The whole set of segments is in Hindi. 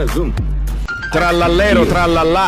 zoom. Trallallero trallallà.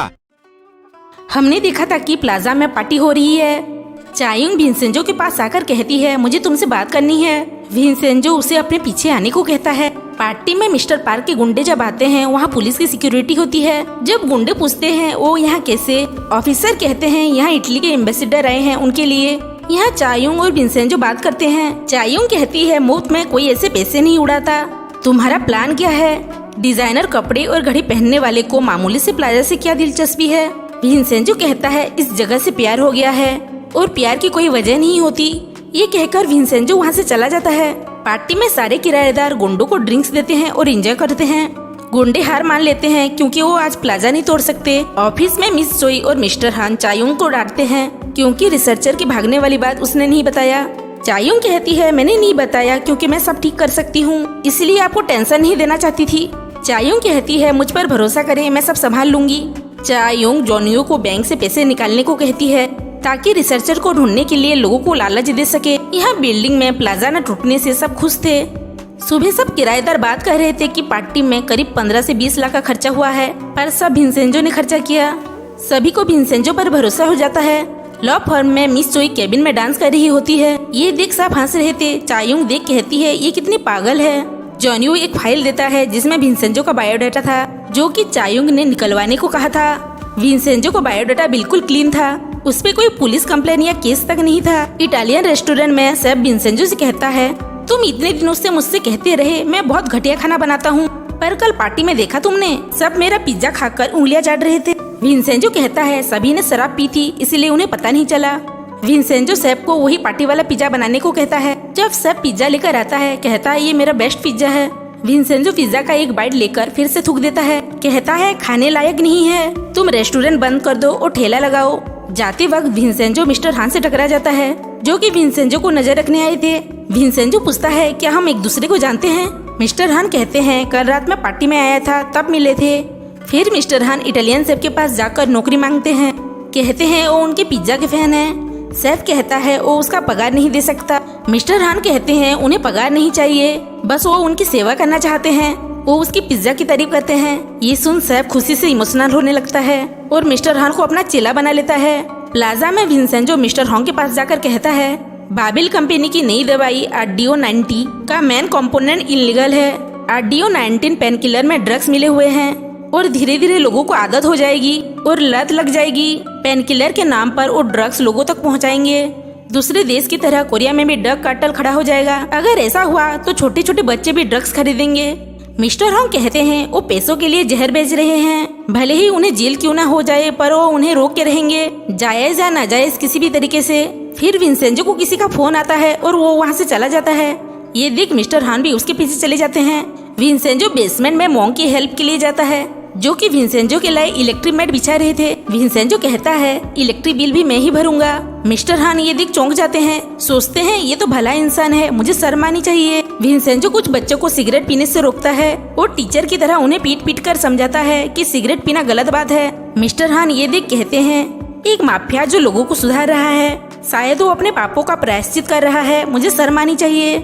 हमने देखा था कि प्लाजा में पार्टी हो रही है। चायुंग विंसेंजो के पास आकर कहती है मुझे तुमसे बात करनी है। विंसेंजो उसे अपने पीछे आने को कहता है। पार्टी में मिस्टर पार्क के गुंडे जब आते हैं वहाँ पुलिस की सिक्योरिटी होती है। जब गुंडे पूछते हैं वो यहाँ कैसे, ऑफिसर कहते हैं यहाँ इटली के एम्बेसडर आए हैं उनके लिए। यहाँ चायुंग और विंसेंजो बात करते हैं। चायुंग कहती है मुफ्त में कोई ऐसे पैसे नहीं उड़ाता, तुम्हारा प्लान क्या है? डिजाइनर कपड़े और घड़ी पहनने वाले को मामूली से प्लाजा से क्या दिलचस्पी है? विंसेंजो कहता है इस जगह से प्यार हो गया है और प्यार की कोई वजह नहीं होती। ये कहकर विंसेंजो वहाँ से चला जाता है। पार्टी में सारे किराएदार गुंडों को ड्रिंक्स देते हैं और एंजॉय करते हैं। गुंडे हार मान लेते हैं क्योंकि वो आज प्लाजा नहीं तोड़ सकते। ऑफिस में मिस चोई और मिस्टर हान चायुंग को डांटते हैं क्योंकि रिसर्चर की भागने वाली बात उसने नहीं बताया। चायुंग कहती है मैंने नहीं बताया क्योंकि मैं सब ठीक कर सकती हूँ, इसलिए आपको टेंशन नहीं देना चाहती थी। चायुंग कहती है मुझ पर भरोसा करें, मैं सब संभाल लूंगी। चायुंग जॉनियो को बैंक से पैसे निकालने को कहती है ताकि रिसर्चर को ढूंढने के लिए लोगों को लालच दे सके। यहाँ बिल्डिंग में प्लाजा न टूटने से सब खुश थे। सुबह सब किराएदार बात कर रहे थे कि पार्टी में करीब 15 से 20 लाख का खर्चा हुआ है, पर सब विंसेंजो ने खर्चा किया। सभी को विंसेंजो पर भरोसा हो जाता है। लॉ फर्म में मिस चोई केबिन में डांस कर रही होती है। ये देख सब हंस रहे थे। चायुंग देख कहती है ये कितनी पागल है। जॉनियो एक फाइल देता है जिसमें विंसेंजो का बायोडाटा था जो कि चायुंग ने निकलवाने को कहा था। विंसेंजो को बायोडाटा बिल्कुल क्लीन था, उस पे कोई पुलिस कंप्लेन या केस तक नहीं था। इटालियन रेस्टोरेंट में सैफ विंसेंजो से कहता है तुम इतने दिनों से मुझसे कहते रहे मैं बहुत घटिया खाना बनाता हूँ, पर कल पार्टी में देखा तुमने, सब मेरा पिज्जा खाकर उंगलियां चाट रहे थे। विंसेंजो कहता है सभी ने शराब पी थी इसलिए उन्हें पता नहीं चला। विंसेंजो सैफ को वही पार्टी वाला पिज्जा बनाने को कहता है। जब सैफ पिज्जा लेकर आता है कहता है ये मेरा बेस्ट पिज्जा है। विंसेंजो पिज्जा का एक बाइट लेकर फिर से थूक देता है। कहता है खाने लायक नहीं है, तुम रेस्टोरेंट बंद कर दो और ठेला लगाओ। जाते वक्त विंसेंजो मिस्टर हान से टकरा जाता है जो कि विंसेंजो को नजर रखने आए थे। विंसेंजो पूछता है क्या हम एक दूसरे को जानते हैं? मिस्टर हान कहते हैं कल रात में पार्टी में आया था तब मिले थे। फिर मिस्टर हान इटालियन शेफ के पास जाकर नौकरी मांगते हैं। कहते हैं वो उनके पिज्जा के फैन है। शेफ कहता है वो उसका पगार नहीं दे सकता। मिस्टर हान कहते हैं उन्हें पगार नहीं चाहिए, बस वो उनकी सेवा करना चाहते हैं। वो उसकी पिज्जा की तारीफ करते हैं। ये सुन शेफ खुशी से इमोशनल होने लगता है और मिस्टर हान को अपना चेला बना लेता है। प्लाजा में विंसेंजो मिस्टर हॉन्ग के पास जाकर कहता है बाबिल कंपनी की नई दवाई आरडीओ 90 का मेन कंपोनेंट इलीगल है। आरडीओ 19 पेन किलर में ड्रग्स मिले हुए हैं और धीरे धीरे लोगों को आदत हो जाएगी और लत लग जाएगी। पेन किलर के नाम पर वो ड्रग्स लोगों तक पहुंचाएंगे। दूसरे देश की तरह कोरिया में भी ड्रग कार्टेल खड़ा हो जाएगा। अगर ऐसा हुआ तो छोटे छोटे बच्चे भी ड्रग्स खरीदेंगे। मिस्टर हॉन्ग कहते हैं वो पैसों के लिए जहर बेच रहे हैं, भले ही उन्हें जेल क्यों ना हो जाए पर वो उन्हें रोक के रहेंगे, जायज या नाजायज किसी भी तरीके से। फिर विंसेंजो को किसी का फोन आता है और वो वहाँ से चला जाता है। ये देख मिस्टर हान भी उसके पीछे चले जाते हैं। विंसेंजो बेसमेंट में मॉन्ग की हेल्प के लिए जाता है जो कि विंसेंजो के लिए इलेक्ट्रिक मैट बिछा रहे थे। विंसेंजो कहता है इलेक्ट्रिक बिल भी मैं ही भरूंगा। मिस्टर हान ये देख चौंक जाते हैं, सोचते हैं ये तो भला इंसान है, मुझे शर्म आनी चाहिए। विंसेंजो कुछ बच्चों को सिगरेट पीने से रोकता है और टीचर की तरह उन्हें पीट पीट कर समझाता है कि सिगरेट पीना गलत बात है। मिस्टर हान ये देख कहते हैं एक माफिया जो लोगों को सुधार रहा है, शायद वो अपने पापों का प्रायश्चित कर रहा है, मुझे शर्म आनी चाहिए।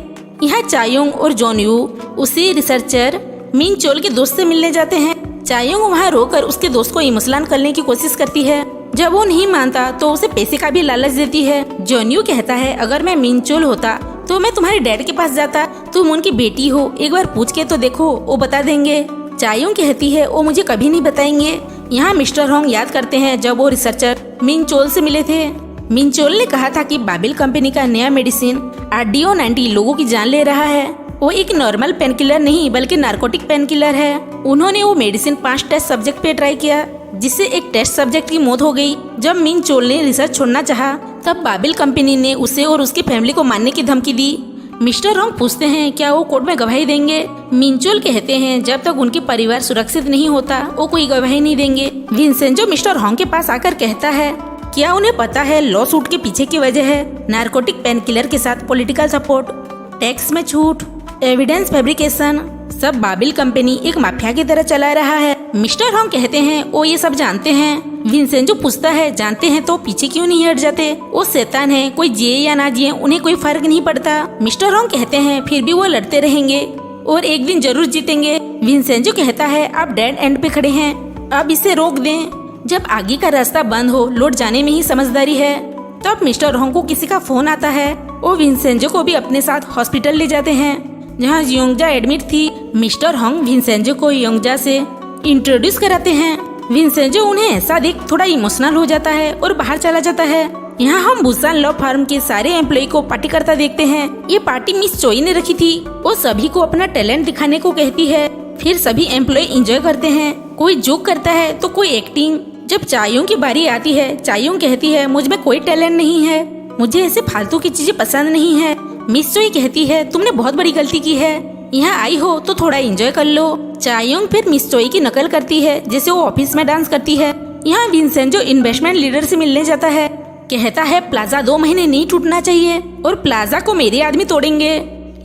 यहाँ चायुंग और जॉनियो उसी रिसर्चर मिन चोल के दोस्त से मिलने जाते हैं। चायुंग वहाँ रोकर उसके दोस्त को इमोशनल करने की कोशिश करती है। जब वो नहीं मानता तो उसे पैसे का भी लालच देती है। जॉनियो कहता है अगर मैं मिन चोल होता तो मैं तुम्हारे डैड के पास जाता, तुम उनकी बेटी हो, एक बार पूछ के तो देखो, वो बता देंगे। चायुंग कहती है वो मुझे कभी नहीं बताएंगे। यहाँ मिस्टर हॉन्ग याद करते हैं जब वो रिसर्चर मिन चोल से मिले थे। मिन चोल ने कहा था कि बाबिल कंपनी का नया मेडिसिन आरडीओ 90 लोगों की जान ले रहा है। वो एक नॉर्मल पेन किलर नहीं बल्कि नार्कोटिक पेन किलर है। उन्होंने वो मेडिसिन 5 टेस्ट सब्जेक्ट पे ट्राई किया जिससे एक टेस्ट सब्जेक्ट की मौत हो गई। जब मिन चोल ने रिसर्च छोड़ना चाहा तब बाबिल कंपनी ने उसे और उसकी फैमिली को मारने की धमकी दी। मिस्टर हॉन्ग पूछते हैं क्या वो कोर्ट में गवाही देंगे? मिन चोल कहते हैं जब तक उनके परिवार सुरक्षित नहीं होता वो कोई गवाही नहीं देंगे। विंसेंजो मिस्टर हॉन्ग के पास आकर कहता है क्या उन्हें पता है लॉ सूट के पीछे की वजह है नार्कोटिक पेन किलर के साथ पॉलिटिकल सपोर्ट, टैक्स में छूट, एविडेंस फैब्रिकेशन, सब बाबिल कंपनी एक माफिया की तरह चला रहा है। मिस्टर हॉन्ग कहते हैं वो ये सब जानते हैं। विंसेंजो पूछता है जानते हैं तो पीछे क्यों नहीं हट जाते? वो शैतान है, कोई जिए या ना जिए उन्हें कोई फर्क नहीं पड़ता। मिस्टर हॉन्ग कहते हैं फिर भी वो लड़ते रहेंगे और एक दिन जरूर जीतेंगे। विंसेंजो कहता है आप डेड एंड पे खड़े हैं, अब इसे रोक दें। जब आगे का रास्ता बंद हो, लौट जाने में ही समझदारी है। तब मिस्टर होंग को किसी का फोन आता है। वो विंसेंजो को भी अपने साथ हॉस्पिटल ले जाते हैं जहाँ योंगजा एडमिट थी। मिस्टर होंग विंसेंजो को योंगजा से इंट्रोड्यूस कराते हैं। विंसेंजो उन्हें ऐसा देख थोड़ा इमोशनल हो जाता है और बाहर चला जाता है। यहाँ हम बुसान लॉ फर्म के सारे एम्प्लॉय को पार्टी करता देखते हैं। ये पार्टी मिस चोई ने रखी थी। वो सभी को अपना टैलेंट दिखाने को कहती है। फिर सभी एम्प्लॉय एंजॉय करते हैं। कोई जोक करता है तो कोई एक्टिंग। जब चायोंग की बारी आती है, चायोंग कहती है मुझ में कोई टैलेंट नहीं है, मुझे ऐसे फालतू की चीजें पसंद नहीं है। मिस चोई कहती है तुमने बहुत बड़ी गलती की है, यहाँ आई हो तो थोड़ा एंजॉय कर लो। चायोंग फिर मिस चोई की नकल करती है जैसे वो ऑफिस में डांस करती है। यहाँ विंसेंजो इन्वेस्टमेंट लीडर से मिलने जाता है। कहता है प्लाजा 2 महीने नहीं टूटना चाहिए और प्लाजा को मेरे आदमी तोड़ेंगे।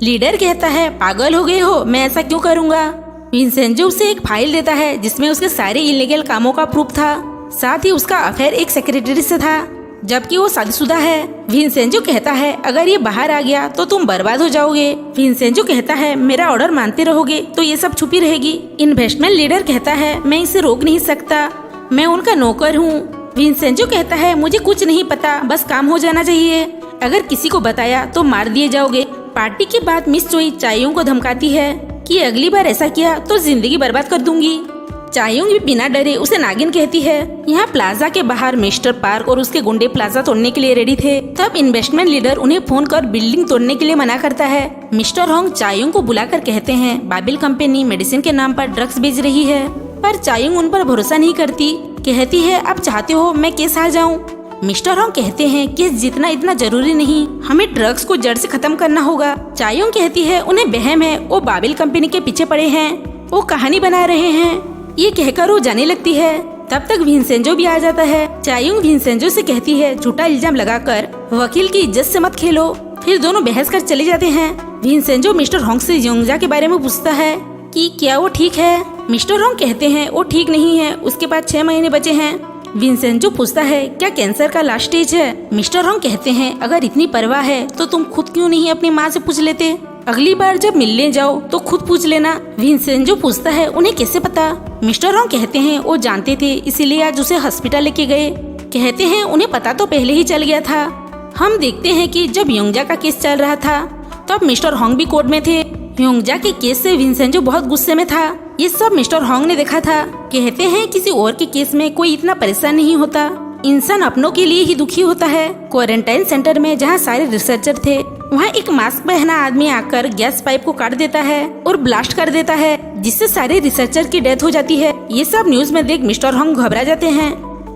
लीडर कहता है पागल हो गए हो, मैं ऐसा क्यों करूँगा। विंसेंजो उसे एक फाइल देता है जिसमें उसके सारे इलीगल कामों का प्रूफ था। साथ ही उसका अफेयर एक सेक्रेटरी से था जबकि वो शादीशुदा है। विंसेंजो कहता है अगर ये बाहर आ गया तो तुम बर्बाद हो जाओगे। विंसेंजो कहता है मेरा ऑर्डर मानते रहोगे तो ये सब छुपी रहेगी। इन्वेस्टमेंट लीडर कहता है मैं इसे रोक नहीं सकता, मैं उनका नौकर हूँ। विंसेंजो कहता है मुझे कुछ नहीं पता, बस काम हो जाना चाहिए, अगर किसी को बताया तो मार दिए जाओगे। पार्टी के बाद मिस चोई चायोंग को धमकाती है कि अगली बार ऐसा किया तो जिंदगी बर्बाद कर दूंगी। चायोंग भी बिना डरे उसे नागिन कहती है। यहाँ प्लाजा के बाहर मिस्टर पार्क और उसके गुंडे प्लाजा तोड़ने के लिए रेडी थे। तब इन्वेस्टमेंट लीडर उन्हें फोन कर बिल्डिंग तोड़ने के लिए मना करता है। मिस्टर होंग चायोंग को बुलाकर कहते हैं बाबिल कंपनी मेडिसिन के नाम पर ड्रग्स बेच रही है, पर चायोंग उन पर भरोसा नहीं करती। कहती है आप चाहते हो मैं केस हार जाऊँ। मिस्टर होंग कहते हैं केस जीतना इतना जरूरी नहीं, हमें ड्रग्स को जड़ से खत्म करना होगा। चायोंग कहती है उन्हें वहम है, वो बाबिल कंपनी के पीछे पड़े हैं, वो कहानी बना रहे हैं। ये कहकर वो जाने लगती है। तब तक विंसेंजो भी आ जाता है। चायोंग विंसेंजो से कहती है झूठा इल्जाम लगाकर वकील की इज्जत से मत खेलो। फिर दोनों बहस कर चले जाते हैं। विंसेंजो मिस्टर होंग से योंगजा के बारे में पूछता है कि क्या वो ठीक है। मिस्टर होंग कहते हैं वो ठीक नहीं है, उसके पास 6 महीने बचे हैं। विंसेंजो पूछता है क्या कैंसर का लास्ट स्टेज है। मिस्टर होंग कहते हैं अगर इतनी परवाह है तो तुम खुद क्यों नहीं अपनी माँ से पूछ लेते, अगली बार जब मिलने जाओ तो खुद पूछ लेना। विंसेंजो पूछता है उन्हें कैसे पता। मिस्टर होंग कहते हैं वो जानते थे इसीलिए आज उसे हॉस्पिटल लेके गए। कहते हैं उन्हें पता तो पहले ही चल गया था। हम देखते हैं कि जब योंगजा का केस चल रहा था तब मिस्टर होंग भी कोर्ट में थे। योंगजा के केस से विंसेंजो बहुत गुस्से में था। ये सब मिस्टर होंग ने देखा था। कहते हैं किसी और के केस में कोई इतना परेशान नहीं होता, इंसान अपनों के लिए ही दुखी होता है। क्वारंटाइन सेंटर में जहाँ सारे रिसर्चर थे वहाँ एक मास्क पहना आदमी आकर गैस पाइप को काट देता है और ब्लास्ट कर देता है जिससे सारे रिसर्चर की डेथ हो जाती है। ये सब न्यूज में देख मिस्टर होंग घबरा जाते हैं।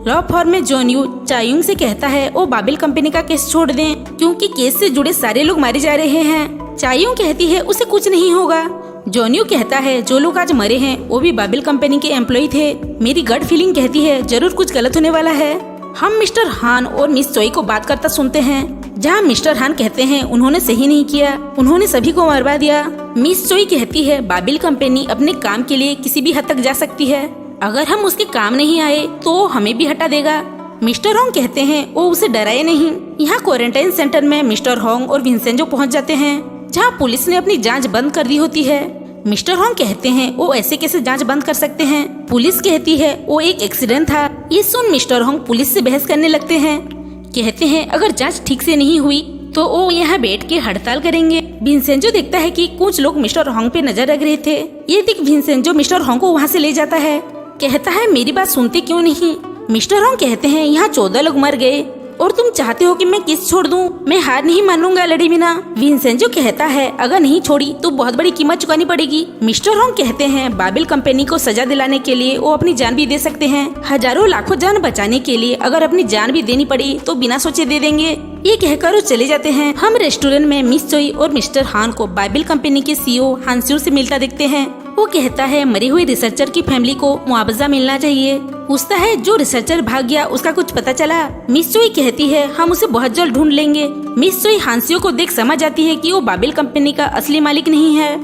लॉ फर्म में जॉन यू चायोंग से कहता है वो बाबिल कंपनी का केस छोड़ दें क्योंकि केस से जुड़े सारे लोग मारे जा रहे हैं। चायोंग कहती है उसे कुछ नहीं होगा। जॉन यू कहता है जो लोग आज मरे हैं वो भी बाबिल कंपनी के एम्प्लॉय थे। मेरी गट फीलिंग कहती है जरूर कुछ गलत होने वाला है। हम मिस्टर हान और मिस चोई को बात करता सुनते हैं जहाँ मिस्टर हान कहते हैं उन्होंने सही नहीं किया, उन्होंने सभी को मरवा दिया। मिस चोई कहती है बाबिल कंपनी अपने काम के लिए किसी भी हद तक जा सकती है, अगर हम उसके काम नहीं आए तो हमें भी हटा देगा। मिस्टर होंग कहते हैं वो उसे डराए नहीं। यहाँ क्वारंटाइन सेंटर में मिस्टर होंग और विंसेंजो पहुँच जाते हैं जहाँ पुलिस ने अपनी जाँच बंद कर दी होती है। मिस्टर होंग कहते हैं वो ऐसे कैसे जांच बंद कर सकते हैं। पुलिस कहती है वो एक एक्सीडेंट था। ये सुन मिस्टर होंग पुलिस से बहस करने लगते हैं। कहते हैं अगर जांच ठीक से नहीं हुई तो वो यहाँ बैठ के हड़ताल करेंगे। विंसेंजो देखता है कि कुछ लोग मिस्टर होंग पे नजर रख रहे थे। ये देख विंसेंजो मिस्टर होंग को वहाँ से ले जाता है। कहता है मेरी बात सुनते क्यों नहीं। मिस्टर होंग कहते हैं यहाँ 14 लोग मर गए और तुम चाहते हो कि मैं केस छोड़ दूं, मैं हार नहीं मानूंगा लड़े बिना। विंसेंजो कहता है अगर नहीं छोड़ी तो बहुत बड़ी कीमत चुकानी पड़ेगी। मिस्टर होंग कहते हैं बाबिल कंपनी को सजा दिलाने के लिए वो अपनी जान भी दे सकते हैं, हजारों लाखों जान बचाने के लिए अगर अपनी जान भी देनी पड़ी तो बिना सोचे दे देंगे। ये कहकर वो चले जाते हैं। हम रेस्टोरेंट में मिस चोई और मिस्टर हान को बाबिल कंपनी के सीईओ हानस्यू से मिलता देखते हैं। वो कहता है मरे हुए रिसर्चर की फैमिली को मुआवजा मिलना चाहिए। पूछता है जो रिसर्चर भाग गया उसका कुछ पता चला। मिस चोई कहती है हम उसे बहुत जल्द ढूंढ लेंगे। मिस चोई हानस्यू को देख समझ जाती है कि वो बाबिल कंपनी का असली मालिक नहीं है।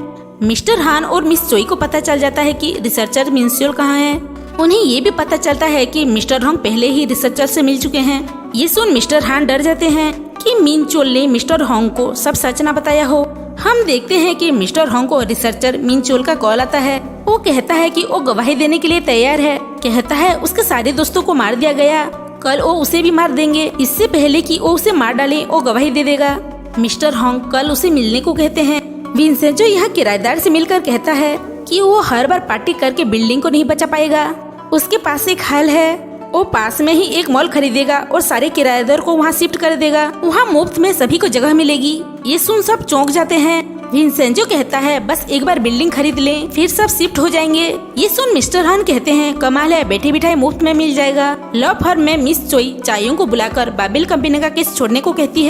मिस्टर हान और मिस चोई को पता चल जाता है कि रिसर्चर मिन्स्योल कहाँ है। उन्हें ये भी पता चलता है कि मिस्टर होंग पहले ही रिसर्चर से मिल चुके हैं। ये सुन मिस्टर हान डर जाते हैं कि मिन्स्योल ने मिस्टर होंग को सब सच न बताया हो। हम देखते हैं कि मिस्टर होंग को रिसर्चर मिनचोल का कॉल आता है। वो कहता है कि वो गवाही देने के लिए तैयार है। कहता है उसके सारे दोस्तों को मार दिया गया, कल वो उसे भी मार देंगे। इससे पहले कि वो उसे मार डाले वो गवाही दे देगा। मिस्टर होंग कल उसे मिलने को कहते हैं। विंसेंजो यहाँ किराएदार से मिलकर कहता है कि वो हर बार पार्टी करके बिल्डिंग को नहीं बचा पाएगा। उसके पास एक हल है, वो पास में ही एक मॉल खरीदेगा और सारे किराएदार को वहाँ शिफ्ट कर देगा। वहाँ मुफ्त में सभी को जगह मिलेगी। ये सुन सब चौंक जाते हैं। विंसेंजो कहता है बस एक बार बिल्डिंग खरीद लें, फिर सब शिफ्ट हो जाएंगे। ये सुन मिस्टर हन कहते हैं कमाल है, बैठे बिठाए मुफ्त में मिल जाएगा। लॉ फर्म में मिस चोई चायोंग को बुलाकर बाबिल कंपनी का केस छोड़ने को कहती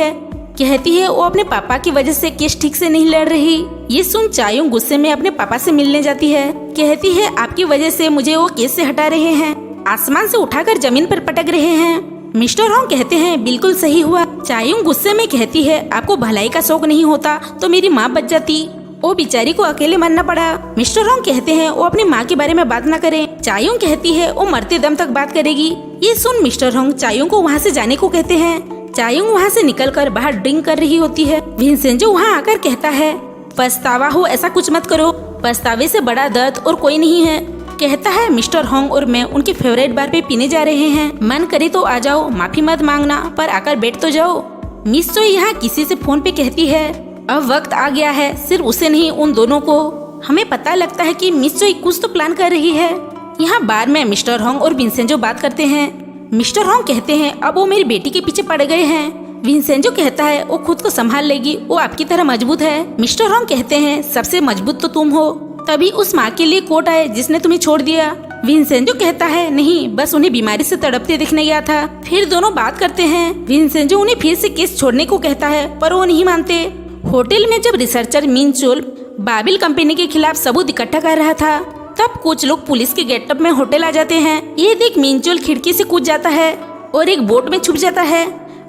है वो अपने पापा की वजह से केस ठीक से नहीं लड़ रही। ये सुन चायोंग गुस्से में अपने पापा से मिलने जाती है। कहती है आपकी वजह से मुझे वो केस से हटा रहे हैं, आसमान से उठाकर जमीन पर पटक रहे हैं। मिस्टर होंग कहते हैं बिल्कुल सही हुआ। चायोंग गुस्से में कहती है आपको भलाई का शौक नहीं होता तो मेरी माँ बच जाती, वो बेचारी को अकेले मरना पड़ा। मिस्टर होंग कहते हैं वो अपनी माँ के बारे में बात न करें। चायोंग कहती है वो मरते दम तक बात करेगी। ये सुन मिस्टर होंग चायोंग को वहाँ से जाने को कहते हैं। चायोंग वहाँ से निकलकर बाहर ड्रिंक कर रही होती है। विंसेंजो वहाँ आकर कहता है पछतावा हो ऐसा कुछ मत करो, पछतावे से बड़ा दर्द और कोई नहीं है। कहता है मिस्टर होंग और मैं उनके फेवरेट बार पे पीने जा रहे हैं, मन करे तो आ जाओ, माफी मत मांगना पर आकर बैठ तो जाओ। मिस चोई यहाँ किसी से फोन पे कहती है अब वक्त आ गया है, सिर्फ उसे नहीं उन दोनों को। हमें पता लगता है कि मिस चोई कुछ तो प्लान कर रही है। यहाँ बार में मिस्टर होंग और विंसेंजो बात करते हैं। मिस्टर होंग कहते हैं अब वो मेरी बेटी के पीछे पड़ गए हैं। विंसेंजो कहता है वो खुद को संभाल लेगी, वो आपकी तरह मजबूत है। मिस्टर होंग कहते हैं सबसे मजबूत तो तुम हो, तभी उस माँ के लिए कोर्ट आए जिसने तुम्हें छोड़ दिया। विंसेंजो कहता है नहीं, बस उन्हें बीमारी से तड़पते दिखने गया था। फिर दोनों बात करते हैं। विंसेंजो उन्हें फिर से केस छोड़ने को कहता है पर वो नहीं मानते। होटल में जब रिसर्चर मिनचोल बाबिल कंपनी के खिलाफ सबूत इकट्ठा कर रहा था तब कुछ लोग पुलिस के गेटअप में होटल आ जाते हैं। ये देख मिनचोल खिड़की से कूद जाता है और एक बोट में छुप जाता है।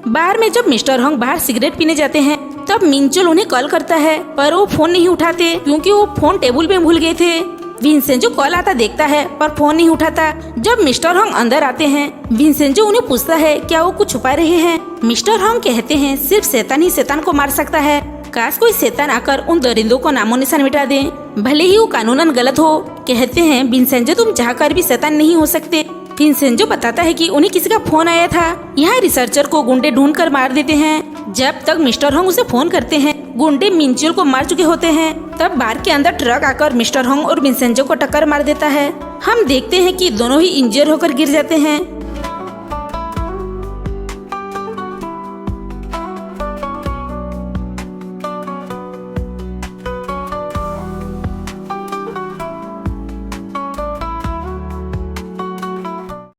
बार में जब मिस्टर होंग बाहर सिगरेट पीने जाते हैं तब मिनचोल उन्हें कॉल करता है पर वो फोन नहीं उठाते क्योंकि वो फोन टेबल पे भूल गए थे। विंसेंजो कॉल आता देखता है पर फोन नहीं उठाता। जब मिस्टर होंग अंदर आते हैं विंसेंजो उन्हें पूछता है क्या वो कुछ छुपा रहे हैं। मिस्टर होंग कहते हैं सिर्फ शैतान ही शैतान को मार सकता है, काश कोई शैतान आकर उन दरिंदों को नामो निशान मिटा दे, भले ही वो कानूनन गलत हो। कहते हैं विंसेंजो तुम चाहकर भी शैतान नहीं हो सकते। विंसेंजो बताता है कि उन्हें किसी का फोन आया था। यहाँ रिसर्चर को गुंडे ढूंढ कर मार देते हैं। जब तक मिस्टर होंग उसे फोन करते हैं गुंडे मिनचोल को मार चुके होते हैं। तब बार के अंदर ट्रक आकर मिस्टर होंग और विंसेंजो को टक्कर मार देता है। हम देखते हैं कि दोनों ही इंजर होकर गिर जाते हैं।